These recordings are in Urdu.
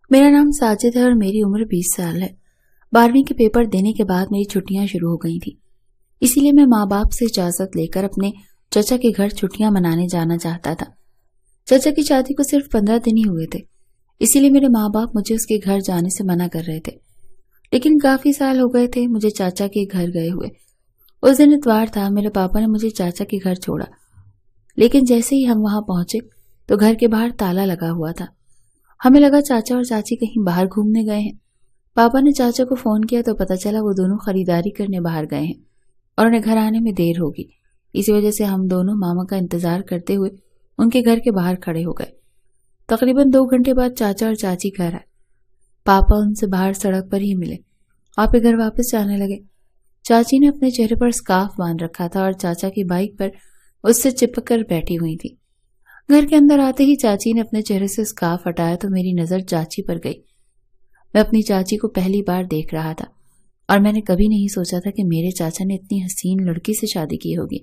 میرا نام ساجد ہے اور میری عمر 20 سال ہے۔ 12ویں کے پیپر دینے کے بعد میری چھٹیاں شروع ہو گئی تھیں، اسی لیے میں ماں باپ سے اجازت لے کر اپنے چچا کے گھر چھٹیاں منانے جانا چاہتا تھا۔ چچا کی شادی کو صرف 15 دن ہی ہوئے تھے، اسی لیے میرے ماں باپ مجھے اس کے گھر جانے سے منع کر رہے تھے، لیکن کافی سال ہو گئے تھے مجھے چاچا کے گھر گئے ہوئے۔ اس دن اتوار تھا، میرے پاپا نے مجھے چاچا کے گھر چھوڑا، لیکن جیسے ہی ہم وہاں پہنچے تو گھر کے باہر تالا لگا ہوا تھا۔ ہمیں لگا چاچا اور چاچی کہیں باہر گھومنے گئے ہیں۔ پاپا نے چاچا کو فون کیا تو پتہ چلا وہ دونوں خریداری کرنے باہر گئے ہیں اور انہیں گھر آنے میں دیر ہوگی۔ اسی وجہ سے ہم دونوں ماما کا انتظار کرتے ہوئے ان کے گھر کے باہر کھڑے ہو گئے۔ تقریباً 2 گھنٹے بعد چاچا اور چاچی گھر آئے۔ پاپا ان سے باہر سڑک پر ہی ملے اور پھر گھر واپس جانے لگے۔ چاچی نے اپنے چہرے پر سکارف باندھ رکھا تھا اور چاچا کی بائک پر اس سے چپک کر بیٹھی ہوئی تھی۔ گھر کے اندر آتے ہی چاچی نے اپنے چہرے سے سکارف ہٹایا تو میری نظر چاچی پر گئی۔ میں اپنی چاچی کو پہلی بار دیکھ رہا تھا اور میں نے کبھی نہیں سوچا تھا کہ میرے چاچا نے اتنی حسین لڑکی سے شادی کی ہوگی،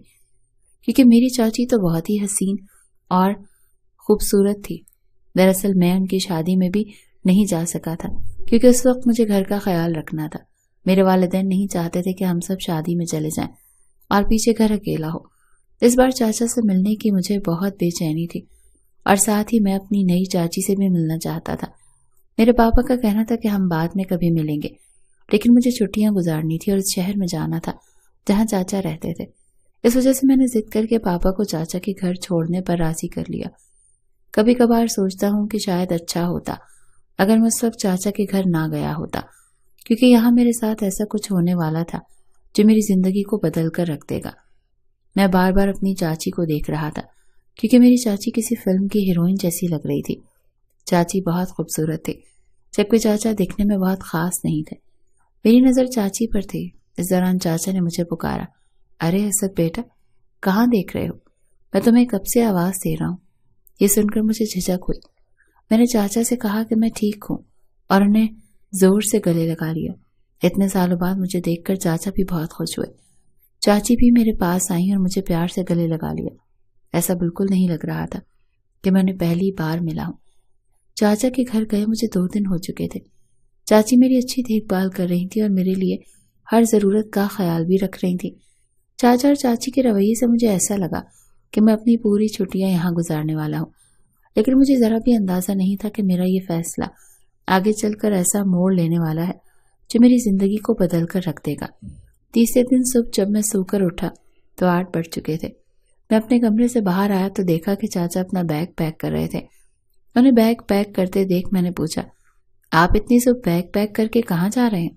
کیونکہ میری چاچی تو بہت ہی حسین اور خوبصورت تھی۔ دراصل میں ان کی شادی میں بھی نہیں جا سکا تھا کیونکہ اس وقت مجھے گھر کا خیال رکھنا تھا۔ میرے والدین نہیں چاہتے تھے کہ ہم سب شادی میں چلے جائیں اور پیچھے گھر اکیلا ہو۔ اس بار چاچا سے ملنے کی مجھے بہت بے چینی تھی اور ساتھ ہی میں اپنی نئی چاچی سے بھی ملنا چاہتا تھا۔ میرے پاپا کا کہنا تھا کہ ہم بعد میں کبھی ملیں گے، لیکن مجھے چھٹیاں گزارنی تھی اور اس شہر میں جانا تھا جہاں چاچا رہتے تھے۔ اس وجہ سے میں نے ضد کر کے پاپا کو چاچا کے گھر چھوڑنے پر راضی کر لیا۔ کبھی کبھار سوچتا ہوں کہ شاید اچھا ہوتا اگر میں اس وقت چاچا کے گھر نہ گیا ہوتا، کیونکہ یہاں میرے ساتھ ایسا کچھ ہونے والا تھا جو میری زندگی کو بدل کر رکھ دے گا۔ میں بار بار اپنی چاچی کو دیکھ رہا تھا کیونکہ میری چاچی کسی فلم کی ہیروئن جیسی لگ رہی تھی۔ چاچی بہت خوبصورت تھی، جبکہ چاچا دیکھنے میں بہت خاص نہیں تھے۔ میری نظر چاچی پر تھی۔ اس دوران چاچا نے مجھے پکارا، ارے اسد بیٹا، کہاں دیکھ رہے ہو؟ میں تمہیں کب سے آواز دے رہا ہوں۔ یہ سن کر مجھے جھجک ہوئی۔ میں نے چاچا سے کہا کہ میں ٹھیک ہوں اور انہیں زور سے گلے لگا لیا۔ اتنے سالوں بعد مجھے دیکھ کر چاچا بھی بہت خوش ہوئے۔ چاچی بھی میرے پاس آئیں اور مجھے پیار سے گلے لگا لیا۔ ایسا بالکل نہیں لگ رہا تھا کہ میں انہیں پہلی بار ملا ہوں۔ چاچا کے گھر گئے مجھے 2 دن ہو چکے تھے۔ چاچی میری اچھی دیکھ بھال کر رہی تھی اور میرے لیے ہر ضرورت کا خیال بھی رکھ رہی تھی۔ چاچا اور چاچی کے رویے سے مجھے ایسا لگا کہ میں اپنی پوری چھٹیاں یہاں گزارنے والا ہوں، لیکن مجھے ذرا بھی اندازہ نہیں تھا کہ میرا یہ فیصلہ آگے چل کر ایسا موڑ لینے والا ہے جو میری زندگی کو بدل کر رکھ دے گا۔ تیسرے دن صبح جب میں سو کر اٹھا تو 8 بج چکے تھے۔ میں اپنے کمرے سے باہر آیا تو دیکھا کہ چاچا اپنا بیگ پیک کر رہے تھے۔ انہیں بیگ پیک کرتے دیکھ میں نے پوچھا، آپ اتنی صبح بیگ پیک کر کے کہاں جا رہے ہیں؟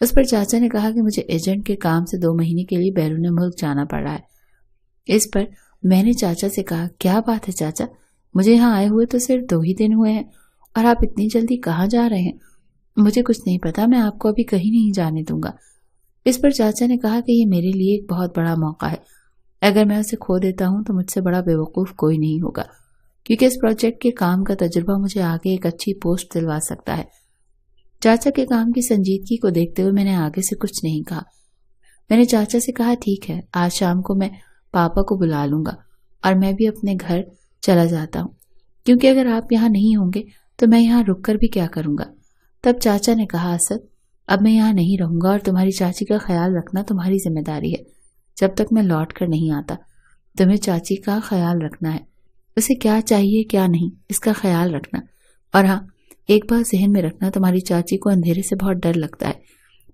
اس پر چاچا نے کہا کہ مجھے ایجنٹ کے کام سے 2 مہینے کے لیے بیرون ملک جانا پڑ رہا ہے۔ اس پر میں نے چاچا سے کہا، کیا بات ہے چاچا، مجھے یہاں آئے ہوئے تو صرف 2 ہی دن ہوئے ہیں اور آپ اتنی جلدی کہاں جا رہے ہیں؟ مجھے کچھ نہیں پتا، میں آپ کو ابھی کہیں نہیں جانے دوں گا۔ اس پر چاچا نے کہا کہ یہ میرے لیے ایک بہت بڑا موقع ہے، اگر میں اسے کھو دیتا ہوں تو مجھ سے بڑا بیوقوف کوئی نہیں ہوگا، کیونکہ اس پروجیکٹ کے کام کا تجربہ مجھے آگے ایک اچھی پوسٹ دلوا سکتا ہے۔ چاچا کے کام کی سنجیدگی کو دیکھتے ہوئے میں نے آگے سے کچھ نہیں کہا۔ میں نے چاچا سے کہا، ٹھیک ہے، آج شام کو میں پاپا کو بلا لوں گا اور میں بھی اپنے گھر چلا جاتا ہوں، کیونکہ اگر آپ یہاں نہیں ہوں گے تو میں یہاں رک کر بھی کیا کروں گا۔ تب چاچا نے کہا، اسد، اب میں یہاں نہیں رہوں گا اور تمہاری چاچی کا خیال رکھنا تمہاری ذمہ داری ہے۔ جب تک میں لوٹ کر نہیں آتا تمہیں چاچی کا خیال رکھنا ہے، اسے کیا چاہیے کیا نہیں اس کا خیال رکھنا۔ اور ہاں، ایک بات ذہن میں رکھنا، تمہاری چاچی کو اندھیرے سے بہت ڈر لگتا ہے،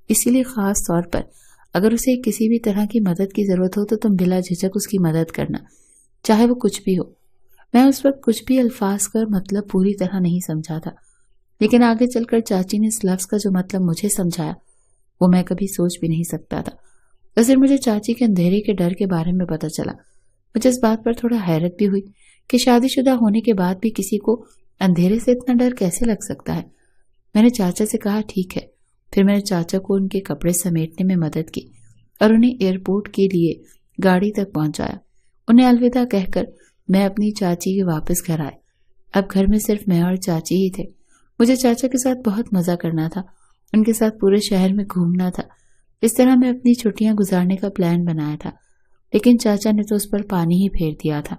اسی لیے خاص طور پر اگر اسے کسی بھی طرح کی مدد کی ضرورت ہو تو تم بلا جھجک اس کی مدد کرنا، چاہے وہ کچھ بھی ہو۔ میں اس وقت کچھ بھی الفاظ کا مطلب پوری طرح نہیں سمجھا تھا، لیکن آگے چل کر چاچی نے اس لفظ کا جو مطلب مجھے سمجھایا وہ میں کبھی سوچ بھی نہیں سکتا تھا۔ اور پھر مجھے چاچی کے اندھیرے کے ڈر کے بارے میں پتہ چلا۔ مجھے اس بات پر تھوڑا حیرت بھی ہوئی کہ شادی شدہ ہونے کے بعد بھی کسی کو اندھیرے سے اتنا ڈر کیسے لگ سکتا ہے۔ میں نے چاچا سے کہا، ٹھیک ہے۔ پھر میں نے چاچا کو ان کے کپڑے سمیٹنے میں مدد کی اور انہیں ایئرپورٹ کے لیے گاڑی تک پہنچایا۔ انہیں الوداع کہہ کر میں اپنی چاچی کے واپس گھر آئے۔ اب گھر میں صرف میں اور چاچی ہی تھے۔ مجھے چاچا کے ساتھ بہت مزہ کرنا تھا، ان کے ساتھ پورے شہر میں گھومنا تھا۔ اس طرح میں اپنی چھٹیاں گزارنے کا پلان بنایا تھا، لیکن چاچا نے تو اس پر پانی ہی پھیر دیا تھا۔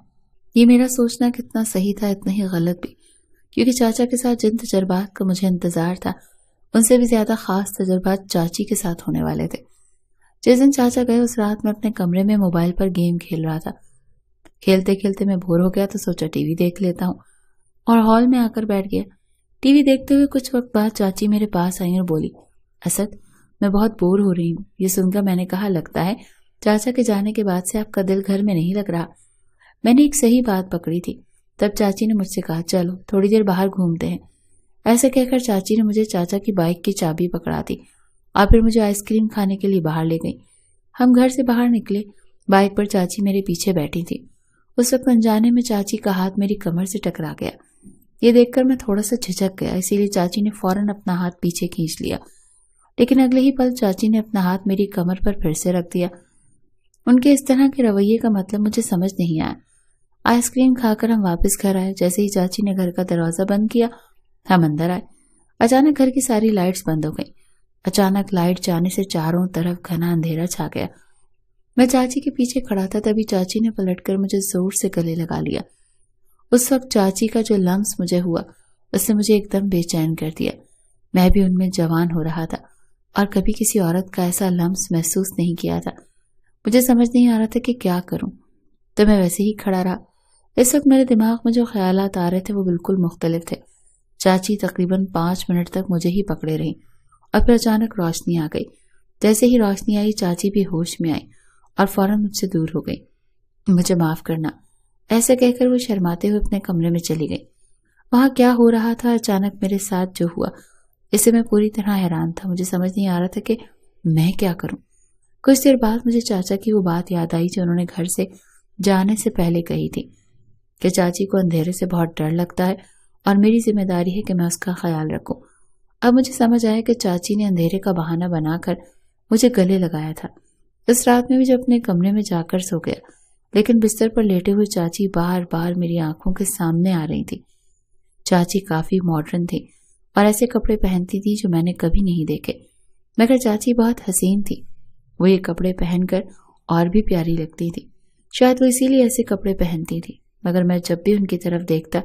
یہ میرا سوچنا کتنا صحیح تھا اتنا ہی غلط بھی، کیونکہ چاچا کے ساتھ جن تجربات کا مجھے انتظار تھا ان سے بھی زیادہ خاص تجربات چاچی کے ساتھ ہونے والے تھے۔ جس دن چاچا گئے اس رات میں اپنے کمرے میں موبائل پر گیم کھیل رہا تھا۔ کھیلتے کھیلتے میں بور ہو گیا تو سوچا ٹی وی دیکھ لیتا ہوں، اور ہال میں آ کر بیٹھ گیا۔ ٹی وی دیکھتے ہوئے کچھ وقت بعد چاچی میرے پاس آئی اور بولی، اسد میں بہت بور ہو رہی ہوں۔ یہ سن کر میں نے کہا، لگتا ہے چاچا کے جانے کے بعد سے آپ کا دل گھر میں نہیں لگ رہا۔ میں نے ایک صحیح بات پکڑی تھی۔ تب چاچی نے مجھ سے کہا، چلو تھوڑی دیر باہر گھومتے ہیں۔ ایسے کہہ کر چاچی نے مجھے چاچا کی بائک کی چابی پکڑا دی اور پھر مجھے آئس کریم کھانے کے لیے باہر لے گئی۔ ہم گھر سے باہر نکلے، بائک پر چاچی میرے پیچھے بیٹھی تھی۔ اس وقت انجانے میں چاچی کا ہاتھ میری کمر سے ٹکرا گیا۔ یہ دیکھ کر میں تھوڑا سا جھجک گیا، اسی لیے چاچی نے فوراً اپنا ہاتھ پیچھے کھینچ لیا، لیکن اگلے ہی پل چاچی نے اپنا ہاتھ میری کمر پر پھر سے رکھ دیا۔ ان کے اس طرح کے رویے کا مطلب مجھے سمجھ نہیں آیا۔ آئس کریم کھا کر ہم واپس گھر آئے۔ جیسے ہی چاچی نے گھر کا دروازہ بند کیا ہم اندر آئے۔ اچانک گھر کی ساری لائٹس بند ہو گئی۔ اچانک لائٹ جانے سے چاروں طرف گھنا اندھیرا چھا گیا۔ میں چاچی کے پیچھے کھڑا تھا، تبھی چاچی نے پلٹ کر مجھے زور سے گلے لگا لیا۔ اس وقت چاچی کا جو لمس مجھے ہوا اس نے مجھے ایک دم بے چین کر دیا۔ میں بھی ان میں جوان ہو رہا تھا اور کبھی کسی عورت کا ایسا لمس محسوس نہیں کیا تھا۔ مجھے سمجھ نہیں آ رہا تھا کہ کیا کروں، تو میں ویسے ہی کھڑا رہا۔ اس وقت میرے دماغ میں جو خیالات آ رہے تھے وہ بالکل مختلف تھے۔ چاچی تقریباً 5 منٹ تک مجھے ہی پکڑے رہی اور پھر اچانک روشنی آ گئی۔ جیسے ہی روشنی آئی چاچی بھی ہوش میں آئی اور فوراً مجھ سے دور ہو گئی۔ مجھے معاف کرنا، ایسے کہہ کر وہ شرماتے ہوئے اپنے کمرے میں چلی گئی۔ وہاں کیا ہو رہا تھا، اچانک میرے ساتھ جو ہوا اس سے میں پوری طرح حیران تھا۔ مجھے سمجھ نہیں آ رہا تھا کہ میں کیا کروں۔ کچھ دیر بعد مجھے چاچا کی وہ بات یاد آئی جو انہوں نے گھر سے جانے سے پہلے کہی تھی کہ چاچی کو اندھیرے سے بہت ڈر لگتا ہے اور میری ذمہ داری ہے کہ میں اس کا خیال رکھوں۔ اب مجھے سمجھ آیا کہ چاچی نے اندھیرے کا بہانہ بنا کر مجھے گلے لگایا تھا۔ اس رات میں بھی جب اپنے کمرے میں جا کر سو گیا، لیکن بستر پر لیٹے ہوئے چاچی بار بار میری آنکھوں کے سامنے آ رہی تھی۔ چاچی کافی ماڈرن تھی اور ایسے کپڑے پہنتی تھی جو میں نے کبھی نہیں دیکھے، مگر چاچی بہت حسین تھی۔ وہ یہ کپڑے پہن کر اور بھی پیاری لگتی تھی۔ شاید وہ اسی لیے ایسے کپڑے پہنتی تھی، مگر میں جب بھی ان کی طرف دیکھتا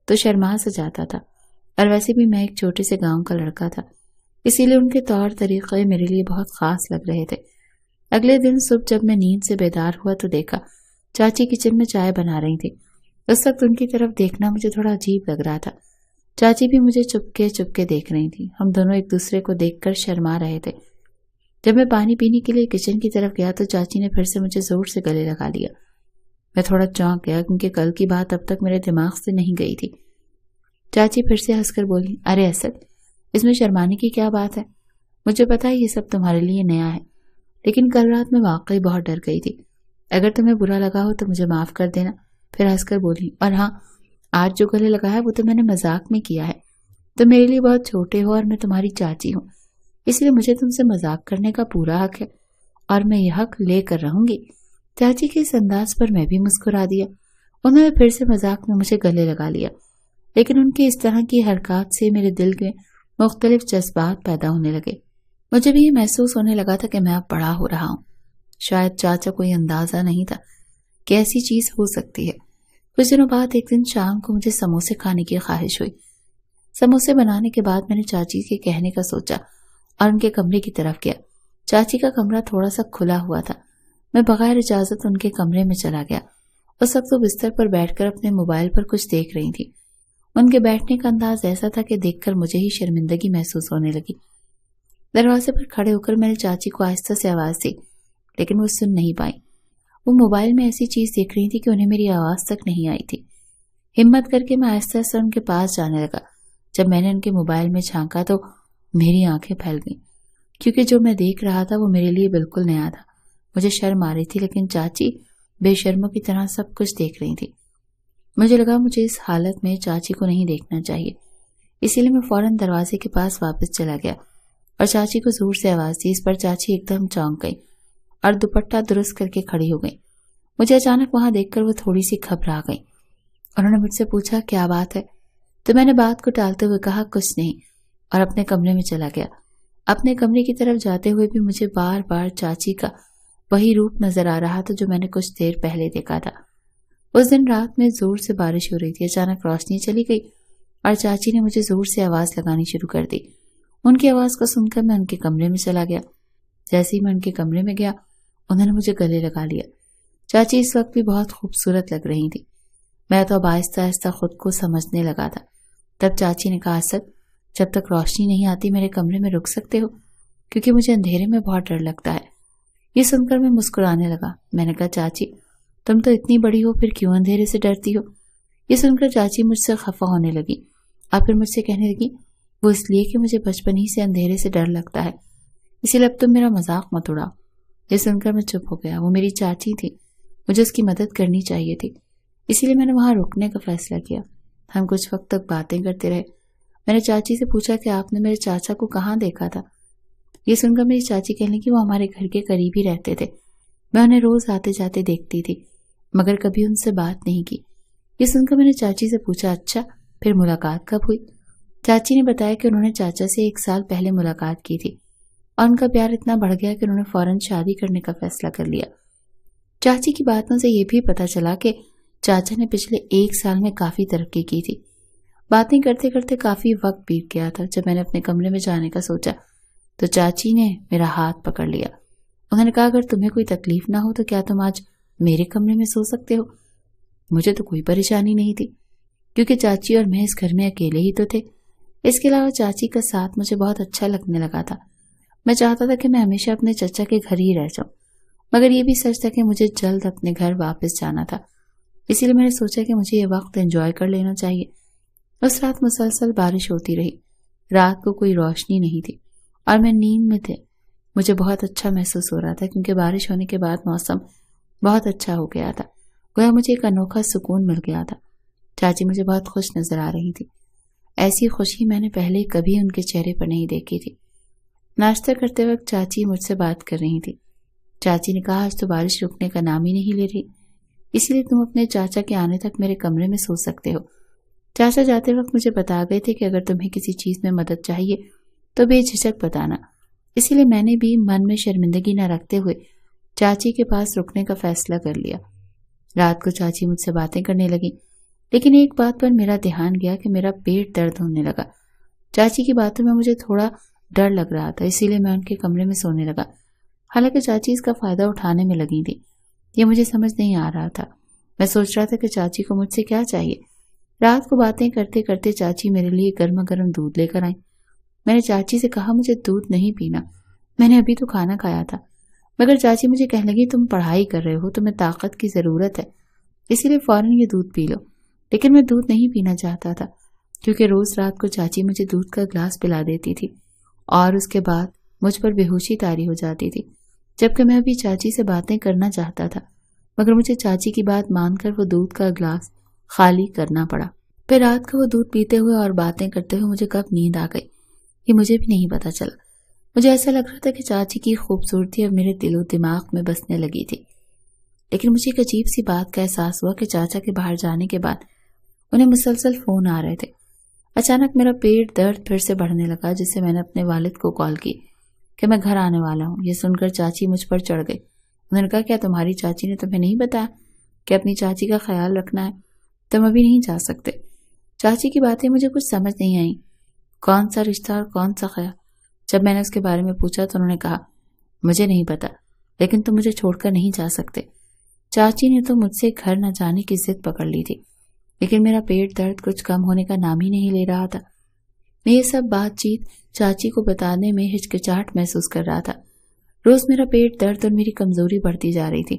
تو شرما سا جاتا تھا، اور ویسے بھی میں ایک چھوٹے سے گاؤں کا لڑکا تھا، اسی لیے ان کے طور طریقے میرے لیے بہت خاص لگ رہے تھے۔ اگلے دن صبح جب میں نیند سے بیدار ہوا تو دیکھا چاچی کچن میں چائے بنا رہی تھی۔ اس وقت ان کی طرف دیکھنا مجھے تھوڑا عجیب لگ رہا تھا۔ چاچی بھی مجھے چپکے دیکھ رہی تھی۔ ہم دونوں ایک دوسرے کو دیکھ کر شرما رہے تھے۔ جب میں پانی پینے کے لیے کچن کی طرف گیا تو چاچی نے پھر سے مجھے زور سے گلے لگا لیا۔ میں تھوڑا چونک گیا کیونکہ کل کی بات اب تک میرے دماغ سے نہیں گئی تھی۔ چاچی پھر سے ہنس کر بولی، ارے اسد، اس میں شرمانے کی کیا بات ہے؟ مجھے پتا ہے یہ سب تمہارے لیے نیا ہے، لیکن کل رات میں واقعی بہت ڈر گئی تھی۔ اگر تمہیں برا لگا ہو تو مجھے معاف کر دینا۔ پھر ہنس کر بولی، اور ہاں، آج جو گلے لگایا وہ تو میں نے مذاق میں کیا ہے۔ تم میرے لیے بہت چھوٹے ہو اور میں تمہاری چاچی ہوں، اس لیے مجھے تم سے مذاق کرنے کا پورا حق ہے اور میں یہ حق لے کر رہوں گی۔ چاچی کے اس انداز پر میں بھی مسکرا دیا۔ انہوں نے پھر سے مذاق میں مجھے گلے لگا لیا، لیکن ان کی اس طرح کی حرکات سے میرے دل میں مختلف جذبات پیدا ہونے لگے۔ مجھے بھی یہ محسوس ہونے لگا تھا کہ میں اب بڑا ہو رہا ہوں۔ شاید چاچا کو یہ اندازہ نہیں تھا کہ ایسی چیز ہو سکتی ہے۔ کچھ دنوں بعد ایک دن شام کو مجھے سموسے کھانے کی خواہش ہوئی۔ سموسے بنانے کے بعد میں نے چاچی کے کہنے کا سوچا اور ان کے کمرے کی طرف گیا۔ چاچی کا کمرہ تھوڑا سا کھلا ہوا تھا۔ میں بغیر اجازت ان کے کمرے میں چلا گیا۔ اس وقت وہ بستر پر بیٹھ کر اپنے موبائل پر کچھ دیکھ رہی تھی۔ ان کے بیٹھنے کا انداز ایسا تھا کہ دیکھ کر مجھے ہی شرمندگی محسوس ہونے لگی۔ دروازے پر کھڑے ہو کر میں نے چاچی کو آہستہ سے آواز دی، لیکن وہ سن نہیں پائی۔ وہ موبائل میں ایسی چیز دیکھ رہی تھی کہ انہیں میری آواز تک نہیں آئی تھی۔ ہمت کر کے میں آہستہ آہستہ ان کے پاس جانے لگا۔ جب میں نے ان کے موبائل میں جھانکا تو میری آنکھیں پھیل گئیں، کیونکہ جو میں دیکھ رہا تھا وہ میرے لیے بالکل نیا تھا۔ مجھے شرم آ رہی تھی، لیکن چاچی بے شرموں کی طرح سب کچھ دیکھ رہی تھی۔ مجھے لگا مجھے اس حالت میں چاچی کو نہیں دیکھنا چاہیے، اسی لیے میں فوراً دروازے کے پاس واپس چلا گیا اور چاچی کو زور سے آواز دی۔ اس پر چاچی ایک دم چونک گئی اور دوپٹہ درست کر کے کھڑی ہو گئی۔ مجھے اچانک وہاں دیکھ کر وہ تھوڑی سی گھبرا گئی۔ انہوں نے مجھ سے پوچھا، کیا بات ہے؟ تو میں نے بات کو ٹالتے ہوئے کہا، کچھ نہیں، اور اپنے کمرے میں چلا گیا۔ اپنے کمرے کی طرف جاتے ہوئے بھی مجھے بار بار چاچی کا وہی روپ نظر آ رہا تھا جو میں نے کچھ دیر پہلے دیکھا تھا۔ اس دن رات میں زور سے بارش ہو رہی تھی۔ اچانک روشنی چلی گئی اور چاچی نے مجھے زور سے آواز لگانی شروع کر دی۔ ان کی آواز کو سن کر میں ان کے کمرے میں چلا گیا۔ جیسے ہی میں ان کے کمرے میں گیا انہوں نے مجھے گلے لگا لیا۔ چاچی اس وقت بھی بہت خوبصورت لگ رہی تھی۔ میں تو اب آہستہ آہستہ خود کو سمجھنے لگا تھا۔ تب چاچی نے کہا، اسد جب تک روشنی نہیں آتی میرے کمرے میں رک سکتے ہو، کیونکہ مجھے اندھیرے میں بہت ڈر لگتا ہے۔ یہ سن کر میں مسکرانے لگا۔ میں نے کہا، چاچی تم تو اتنی بڑی ہو پھر کیوں اندھیرے سے ڈرتی ہو؟ یہ سن کر چاچی مجھ سے خفا ہونے لگی اور پھر مجھ سے کہنے لگی، وہ اس لیے کہ مجھے بچپن ہی سے اندھیرے سے ڈر لگتا ہے، اسی لیے اب تم میرا مذاق مت اڑاؤ۔ یہ سن کر میں چپ ہو گیا۔ وہ میری چاچی تھی، مجھے اس کی مدد کرنی چاہیے تھی، اسی لیے میں نے وہاں رکنے کا فیصلہ کیا۔ ہم کچھ وقت تک باتیں کرتے رہے۔ میں نے چاچی سے پوچھا کہ آپ نے میرے چاچا کو کہاں دیکھا تھا؟ یہ سن کر میری چاچی کہنے لگی، وہ ہمارے گھر کے قریب ہی رہتے تھے، میں انہیں روز آتے جاتے دیکھتی تھی، مگر کبھی ان سے بات نہیں کی۔ یہ سن کر میں نے چاچی سے پوچھا، اچھا پھر ملاقات کب ہوئی؟ چاچی نے بتایا کہ انہوں نے چاچا سے 1 سال پہلے ملاقات کی تھی اور ان کا پیار اتنا بڑھ گیا کہ انہوں نے فوراً شادی کرنے کا فیصلہ کر لیا۔ چاچی کی باتوں سے یہ بھی پتہ چلا کہ چاچا نے پچھلے 1 سال میں کافی ترقی کی تھی۔ باتیں کرتے کرتے کافی وقت بیت گیا تھا۔ جب میں نے اپنے کمرے میں جانے کا سوچا تو چاچی نے میرا ہاتھ پکڑ لیا۔ انہوں نے کہا، اگر تمہیں کوئی تکلیف نہ ہو تو کیا تم آج میرے کمرے میں سو سکتے ہو؟ مجھے تو کوئی پریشانی نہیں تھی، کیونکہ چاچی اور میں اس گھر میں اکیلے ہی تو تھے۔ اس کے علاوہ چاچی کا ساتھ مجھے بہت اچھا لگنے لگا تھا۔ میں چاہتا تھا کہ میں ہمیشہ اپنے چچا کے گھر ہی رہ جاؤں، مگر یہ بھی سچ تھا کہ مجھے جلد اپنے گھر واپس جانا تھا، اسی لیے میں نے سوچا کہ مجھے یہ وقت انجوائے کر لینا چاہیے۔ اس رات مسلسل بارش ہوتی رہی۔ رات کو کوئی روشنی نہیں تھی اور میں نیند میں تھے۔ مجھے بہت اچھا محسوس ہو رہا تھا کیونکہ بارش ہونے کے بعد موسم بہت اچھا ہو گیا تھا، گویا مجھے ایک انوکھا سکون مل گیا تھا۔ چاچی مجھے بہت خوش نظر آ رہی تھی۔ ایسی خوشی میں نے پہلے کبھی ان کے چہرے پر نہیں دیکھی تھی۔ ناشتہ کرتے وقت چاچی مجھ سے بات کر رہی تھی۔ چاچی نے کہا، آج تو بارش رکنے کا نام ہی نہیں لے رہی، اسی لیے تم اپنے چاچا کے آنے تک میرے کمرے میں سو سکتے ہو۔ چاچا جاتے وقت مجھے بتا گئے تھے کہ اگر تمہیں کسی چیز میں مدد چاہیے تو بے جھجک بتانا، اسی لیے میں نے بھی من میں شرمندگی نہ رکھتے ہوئے چاچی کے پاس رکنے کا فیصلہ کر لیا۔ رات کو چاچی مجھ سے باتیں کرنے لگی، لیکن ایک بات پر میرا دھیان گیا کہ میرا پیٹ درد ہونے لگا۔ چاچی کی باتوں میں مجھے تھوڑا ڈر لگ رہا تھا، اسی لیے میں ان کے کمرے میں سونے لگا۔ حالانکہ چاچی اس کا فائدہ اٹھانے میں لگی تھی، یہ مجھے سمجھ نہیں آ رہا تھا۔ میں سوچ رہا تھا کہ چاچی کو مجھ سے کیا چاہیے۔ رات کو باتیں کرتے کرتے چاچی میرے لیے گرما گرم دودھ لے کر آئیں۔ میں نے چاچی سے کہا، مجھے دودھ نہیں پینا، میں نے ابھی تو کھانا کھایا تھا، مگر چاچی مجھے کہنے لگی، تم پڑھائی کر رہے ہو، تمہیں طاقت کی ضرورت ہے، اسی لیے فوراً یہ دودھ پی لو۔ لیکن میں دودھ نہیں پینا چاہتا تھا، کیونکہ روز رات کو چاچی مجھے دودھ کا گلاس پلا دیتی تھی اور اس کے بعد مجھ پر بے ہوشی طاری ہو جاتی تھی، جبکہ میں ابھی چاچی سے باتیں کرنا چاہتا تھا، مگر مجھے چاچی کی بات مان کر وہ دودھ کا گلاس خالی کرنا پڑا۔ پھر رات کو وہ دودھ پیتے ہوئے اور باتیں کرتے ہوئے مجھے کب نیند آ گئی یہ مجھے بھی نہیں پتا چلا۔ مجھے ایسا لگ رہا تھا کہ چاچی کی خوبصورتی اب میرے دل و دماغ میں بسنے لگی تھی، لیکن مجھے ایک عجیب سی بات کا احساس ہوا کہ چاچا کے باہر جانے کے بعد انہیں مسلسل فون آ رہے تھے۔ اچانک میرا پیٹ درد پھر سے بڑھنے لگا، جس سے میں نے اپنے والد کو کال کی کہ میں گھر آنے والا ہوں۔ یہ سن کر چاچی مجھ پر چڑھ گئی۔ انہوں نے کہا، کیا تمہاری چاچی نے تمہیں نہیں بتایا کہ اپنی چاچی کا خیال رکھنا ہے؟ تم ابھی نہیں جا سکتے۔ چاچی کی باتیں مجھے کچھ سمجھ نہیں آئیں۔ کون سا رشتہ اور کون سا خیال؟ جب میں نے اس کے بارے میں پوچھا تو انہوں نے کہا، مجھے نہیں پتا، لیکن تم مجھے چھوڑ کر نہیں جا سکتے۔ چاچی نے تو مجھ سے گھر نہ جانے کی ضد پکڑ لی تھی، لیکن میرا پیٹ درد کچھ کم ہونے کا نام ہی نہیں لے رہا تھا۔ میں یہ سب بات چیت چاچی کو بتانے میں ہچکچاہٹ محسوس کر رہا تھا۔ روز میرا پیٹ درد اور میری کمزوری بڑھتی جا رہی تھی۔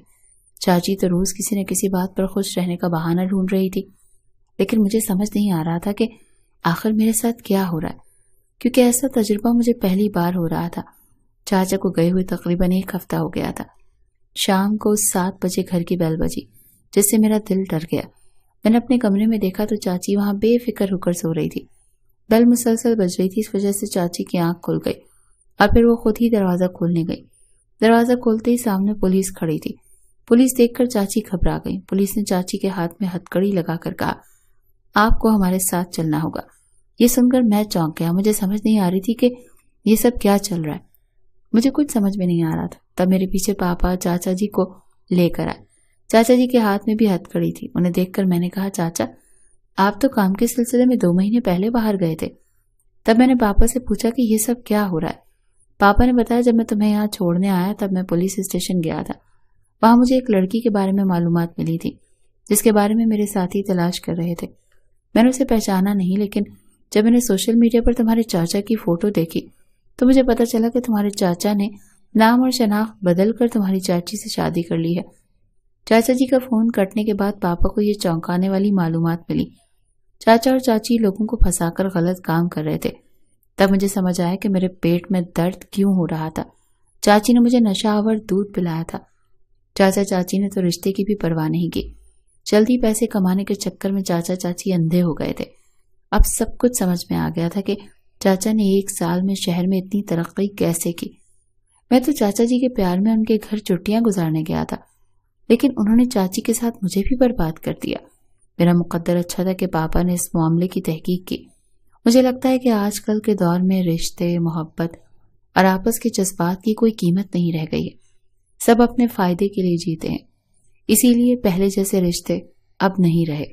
چاچی تو روز کسی نہ کسی بات پر خوش رہنے کا بہانہ ڈھونڈ رہی تھی، لیکن مجھے سمجھ نہیں آ رہا تھا کہ آخر میرے ساتھ کیا ہو رہا ہے، کیونکہ ایسا تجربہ مجھے پہلی بار ہو رہا تھا۔ چاچا کو گئے ہوئے تقریباً 1 ہفتہ ہو گیا تھا۔ شام کو 7 بجے گھر کی بیل بجی، جس سے میرا دل ڈر گیا۔ میں نے اپنے کمرے میں دیکھا تو چاچی وہاں بے فکر ہو کر سو رہی تھی۔ بیل مسلسل بج رہی تھی، اس وجہ سے چاچی کی آنکھ کھل گئی اور پھر وہ خود ہی دروازہ کھولنے گئی۔ دروازہ کھولتے ہی سامنے پولیس کھڑی تھی۔ پولیس دیکھ کر چاچی گھبرا گئی۔ پولیس نے چاچی کے ہاتھ میں ہتھکڑی لگا کر کہا، آپ کو ہمارے ساتھ چلنا ہوگا۔ یہ سن کر میں چونک گیا۔ مجھے سمجھ نہیں آ رہی تھی کہ یہ سب کیا چل رہا ہے، مجھے کچھ سمجھ میں نہیں آ رہا تھا۔ تب میرے پیچھے پاپا چاچا جی کو لے کر آئے۔ چاچا جی کے ہاتھ میں بھی ہتھکڑی تھی۔ انہیں دیکھ کر میں نے کہا، چاچا آپ تو کام کے سلسلے میں 2 مہینے پہلے باہر گئے تھے۔ تب میں نے پاپا سے پوچھا کہ یہ سب کیا ہو رہا ہے۔ پاپا نے بتایا جب میں تمہیں یہاں چھوڑنے آیا تب میں پولیس اسٹیشن گیا تھا۔ وہاں مجھے ایک لڑکی کے بارے میں معلومات ملی تھی جس کے بارے میں میرے ساتھی تلاش کر رہے تھے۔ میں نے اسے پہچانا نہیں، لیکن جب میں نے سوشل میڈیا پر تمہارے چاچا کی فوٹو دیکھی تو مجھے پتا چلا کہ تمہارے چاچا نے نام اور شناخت بدل کر تمہاری چاچی سے شادی کر لی ہے۔ چاچا جی کا فون کٹنے کے بعد پاپا کو یہ چونکانے والی معلومات ملی۔ چاچا اور چاچی لوگوں کو پھنسا کر غلط کام کر رہے تھے۔ تب مجھے سمجھ آیا کہ میرے پیٹ میں درد کیوں ہو رہا تھا۔ چاچی نے مجھے نشہ آور دودھ پلایا تھا۔ چاچا چاچی نے تو رشتے کی بھی پرواہ نہیں کی۔ جلدی پیسے کمانے کے چکر میں چاچا چاچی اندھے ہو گئے تھے۔ اب سب کچھ سمجھ میں آ گیا تھا کہ چاچا نے 1 سال میں شہر میں اتنی ترقی کیسے کی۔ میں تو چاچا جی کے پیار میں ان کے گھر چھٹیاں گزارنے گیا تھا، لیکن انہوں نے چاچی کے ساتھ مجھے بھی برباد کر دیا۔ میرا مقدر اچھا تھا کہ پاپا نے اس معاملے کی تحقیق کی۔ مجھے لگتا ہے کہ آج کل کے دور میں رشتے، محبت اور آپس کے جذبات کی کوئی قیمت نہیں رہ گئی ہے۔ سب اپنے فائدے کے لیے جیتے ہیں، اسی لیے پہلے جیسے رشتے اب نہیں رہے۔